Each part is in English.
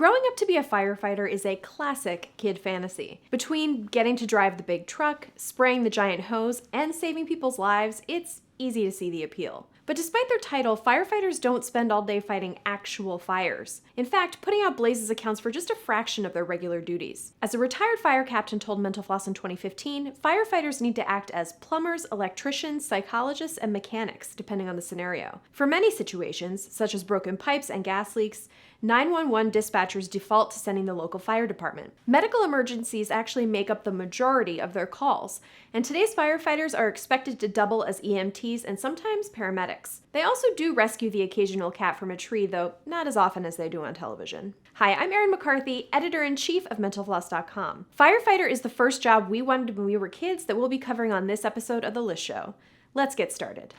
Growing up to be a firefighter is a classic kid fantasy. Between getting to drive the big truck, spraying the giant hose, and saving people's lives, it's easy to see the appeal. But despite their title, firefighters don't spend all day fighting actual fires. In fact, putting out blazes accounts for just a fraction of their regular duties. As a retired fire captain told Mental Floss in 2015, firefighters need to act as plumbers, electricians, psychologists, and mechanics, depending on the scenario. For many situations, such as broken pipes and gas leaks, 911 dispatchers default to sending the local fire department. Medical emergencies actually make up the majority of their calls, and today's firefighters are expected to double as EMTs and sometimes paramedics. They also do rescue the occasional cat from a tree, though not as often as they do on television. Hi, I'm Erin McCarthy, editor-in-chief of MentalFloss.com. Firefighter is the first job we wanted when we were kids that we'll be covering on this episode of The List Show. Let's get started.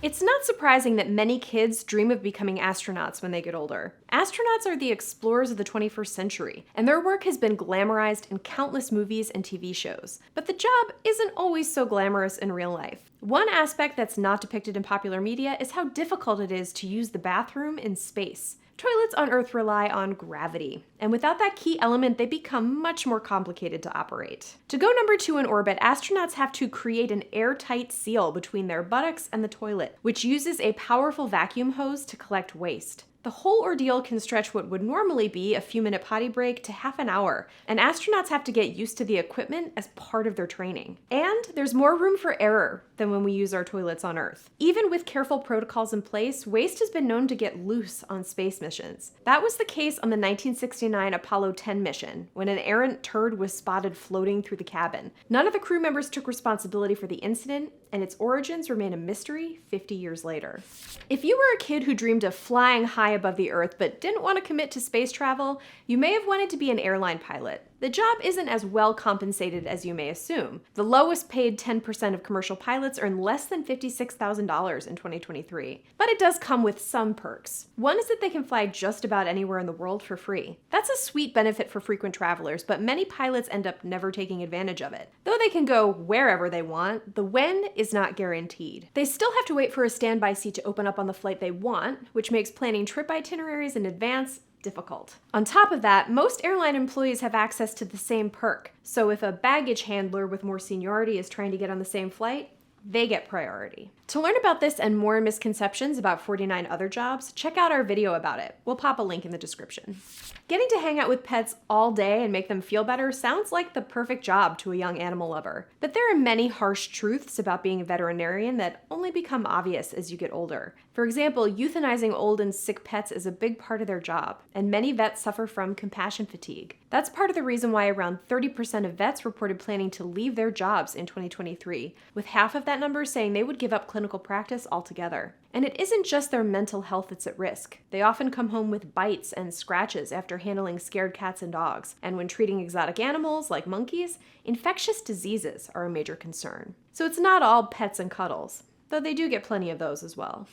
It's not surprising that many kids dream of becoming astronauts when they get older. Astronauts are the explorers of the 21st century, and their work has been glamorized in countless movies and TV shows. But the job isn't always so glamorous in real life. One aspect that's not depicted in popular media is how difficult it is to use the bathroom in space. Toilets on Earth rely on gravity, and without that key element, they become much more complicated to operate. To go number 2 in orbit, astronauts have to create an airtight seal between their buttocks and the toilet, which uses a powerful vacuum hose to collect waste. The whole ordeal can stretch what would normally be a few-minute potty break to half an hour, and astronauts have to get used to the equipment as part of their training. And there's more room for error than when we use our toilets on Earth. Even with careful protocols in place, waste has been known to get loose on space missions. That was the case on the 1969 Apollo 10 mission, when an errant turd was spotted floating through the cabin. None of the crew members took responsibility for the incident, and its origins remain a mystery 50 years later. If you were a kid who dreamed of flying high above the Earth but didn't want to commit to space travel, you may have wanted to be an airline pilot. The job isn't as well compensated as you may assume. The lowest paid 10% of commercial pilots earn less than $56,000 in 2023. But it does come with some perks. One is that they can fly just about anywhere in the world for free. That's a sweet benefit for frequent travelers, but many pilots end up never taking advantage of it. Though they can go wherever they want, the when is not guaranteed. They still have to wait for a standby seat to open up on the flight they want, which makes planning trip itineraries in advance difficult. On top of that, most airline employees have access to the same perk. So if a baggage handler with more seniority is trying to get on the same flight, they get priority. To learn about this and more misconceptions about 49 other jobs, check out our video about it. We'll pop a link in the description. Getting to hang out with pets all day and make them feel better sounds like the perfect job to a young animal lover. But there are many harsh truths about being a veterinarian that only become obvious as you get older. For example, euthanizing old and sick pets is a big part of their job, and many vets suffer from compassion fatigue. That's part of the reason why around 30% of vets reported planning to leave their jobs in 2023, with half of that number saying they would give up clinical practice altogether. And it isn't just their mental health that's at risk. They often come home with bites and scratches after handling scared cats and dogs. And when treating exotic animals like monkeys, infectious diseases are a major concern. So it's not all pets and cuddles, though they do get plenty of those as well.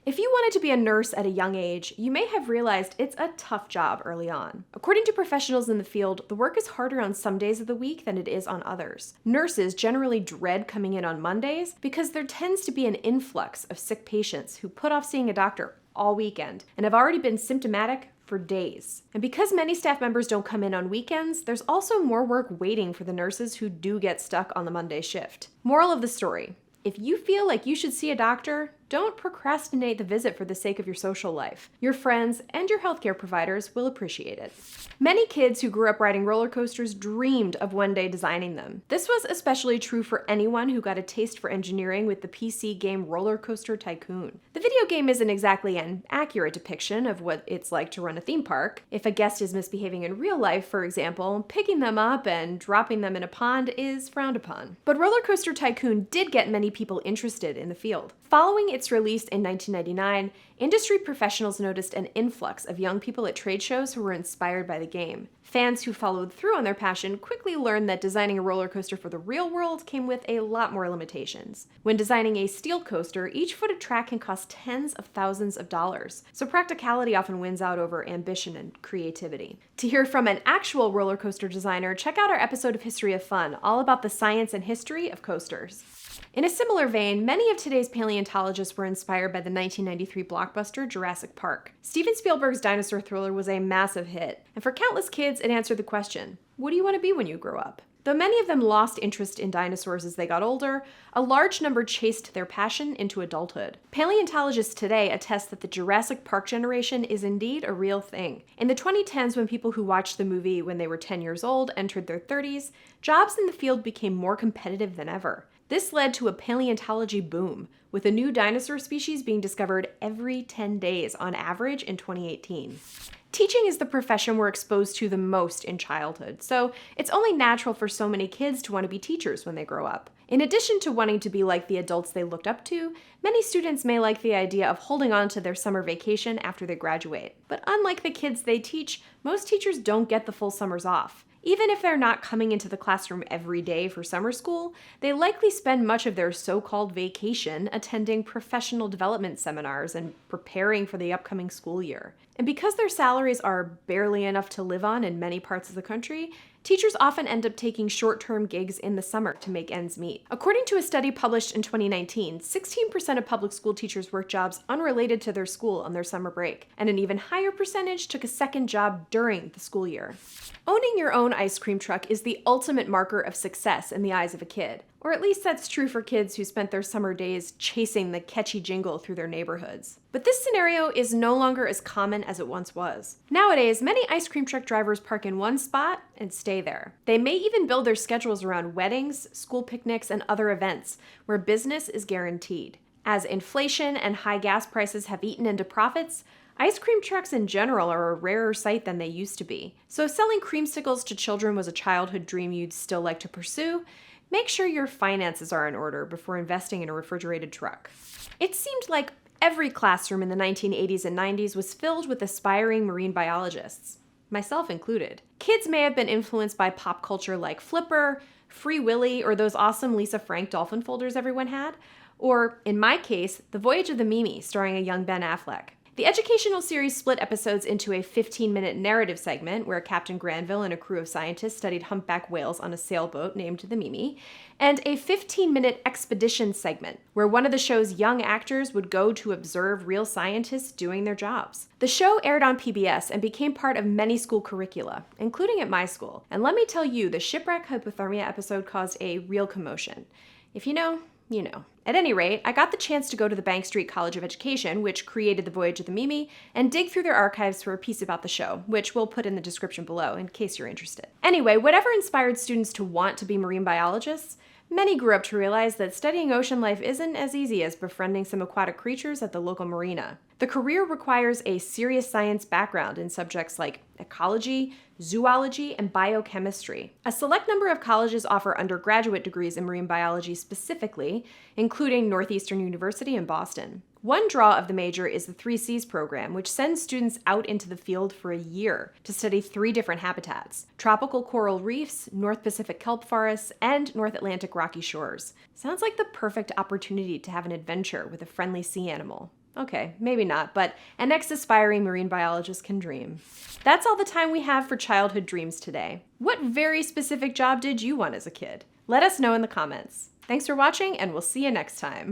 If you wanted to be a nurse at a young age, you may have realized it's a tough job early on. According to professionals in the field, the work is harder on some days of the week than it is on others. Nurses generally dread coming in on Mondays because there tends to be an influx of sick patients who put off seeing a doctor all weekend and have already been symptomatic for days. And because many staff members don't come in on weekends, there's also more work waiting for the nurses who do get stuck on the Monday shift. Moral of the story: if you feel like you should see a doctor, don't procrastinate the visit for the sake of your social life. Your friends and your healthcare providers will appreciate it. Many kids who grew up riding roller coasters dreamed of one day designing them. This was especially true for anyone who got a taste for engineering with the PC game Roller Coaster Tycoon. The video game isn't exactly an accurate depiction of what it's like to run a theme park. If a guest is misbehaving in real life, for example, picking them up and dropping them in a pond is frowned upon. But Roller Coaster Tycoon did get many people interested in the field. Following its release in 1999, industry professionals noticed an influx of young people at trade shows who were inspired by the game. Fans who followed through on their passion quickly learned that designing a roller coaster for the real world came with a lot more limitations. When designing a steel coaster, each foot of track can cost tens of thousands of dollars, so practicality often wins out over ambition and creativity. To hear from an actual roller coaster designer, check out our episode of History of Fun, all about the science and history of coasters. In a similar vein, many of today's paleontologists were inspired by the 1993 blockbuster Jurassic Park. Steven Spielberg's dinosaur thriller was a massive hit, and for countless kids, it answered the question, what do you want to be when you grow up? Though many of them lost interest in dinosaurs as they got older, a large number chased their passion into adulthood. Paleontologists today attest that the Jurassic Park generation is indeed a real thing. In the 2010s, when people who watched the movie when they were 10 years old entered their 30s, jobs in the field became more competitive than ever. This led to a paleontology boom, with a new dinosaur species being discovered every 10 days on average in 2018. Teaching is the profession we're exposed to the most in childhood, so it's only natural for so many kids to want to be teachers when they grow up. In addition to wanting to be like the adults they looked up to, many students may like the idea of holding on to their summer vacation after they graduate. But unlike the kids they teach, most teachers don't get the full summers off. Even if they're not coming into the classroom every day for summer school, they likely spend much of their so-called vacation attending professional development seminars and preparing for the upcoming school year. And because their salaries are barely enough to live on in many parts of the country, teachers often end up taking short-term gigs in the summer to make ends meet. According to a study published in 2019, 16% of public school teachers work jobs unrelated to their school on their summer break, and an even higher percentage took a second job during the school year. Owning your own ice cream truck is the ultimate marker of success in the eyes of a kid. Or at least that's true for kids who spent their summer days chasing the catchy jingle through their neighborhoods. But this scenario is no longer as common as it once was. Nowadays, many ice cream truck drivers park in one spot and stay there. They may even build their schedules around weddings, school picnics, and other events where business is guaranteed. As inflation and high gas prices have eaten into profits, ice cream trucks in general are a rarer sight than they used to be. So if selling creamsicles to children was a childhood dream you'd still like to pursue, make sure your finances are in order before investing in a refrigerated truck. It seemed like every classroom in the 1980s and 90s was filled with aspiring marine biologists, myself included. Kids may have been influenced by pop culture like Flipper, Free Willy, or those awesome Lisa Frank dolphin folders everyone had, or, in my case, The Voyage of the Mimi, starring a young Ben Affleck. The educational series split episodes into a 15-minute narrative segment where Captain Granville and a crew of scientists studied humpback whales on a sailboat named the Mimi, and a 15-minute expedition segment where one of the show's young actors would go to observe real scientists doing their jobs. The show aired on PBS and became part of many school curricula, including at my school. And let me tell you, the shipwreck hypothermia episode caused a real commotion. If you know, you know. At any rate, I got the chance to go to the Bank Street College of Education, which created The Voyage of the Mimi, and dig through their archives for a piece about the show, which we'll put in the description below in case you're interested. Anyway, whatever inspired students to want to be marine biologists, many grew up to realize that studying ocean life isn't as easy as befriending some aquatic creatures at the local marina. The career requires a serious science background in subjects like ecology, zoology, and biochemistry. A select number of colleges offer undergraduate degrees in marine biology specifically, including Northeastern University in Boston. One draw of the major is the 3Cs program, which sends students out into the field for a year to study 3 different habitats: tropical coral reefs, North Pacific kelp forests, and North Atlantic rocky shores. Sounds like the perfect opportunity to have an adventure with a friendly sea animal. Okay, maybe not, but an ex-aspiring marine biologist can dream. That's all the time we have for childhood dreams today. What very specific job did you want as a kid? Let us know in the comments. Thanks for watching, and we'll see you next time.